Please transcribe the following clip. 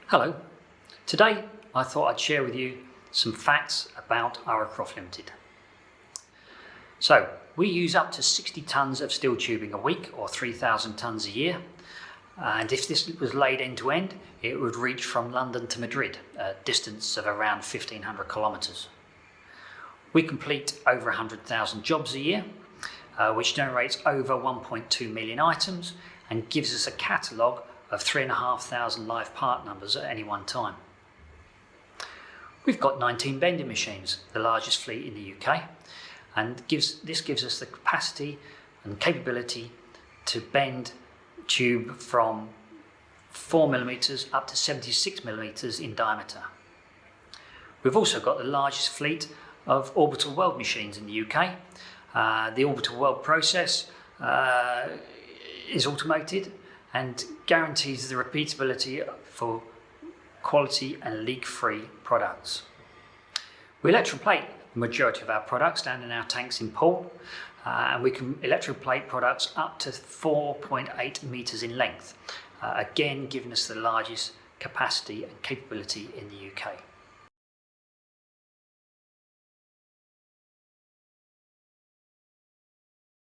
Hello. Today I thought I'd share with you some facts about Iracroft Limited. So we use up to 60 tonnes of steel tubing a week, or 3,000 tonnes a year, and if this was laid end to end it would reach from London to Madrid, a distance of around 1,500 kilometres. We complete over 100,000 jobs a year, which generates over 1.2 million items and gives us a catalogue of 3,500 live part numbers at any one time. We've got 19 bending machines, the largest fleet in the UK, and this gives us the capacity and capability to bend tube from 4mm up to 76mm in diameter. We've also got the largest fleet of orbital weld machines in the UK. The orbital weld process is automated and guarantees the repeatability for quality and leak-free products. We electroplate the majority of our products down in our tanks in port, and we can electroplate products up to 4.8 metres in length, again giving us the largest capacity and capability in the UK.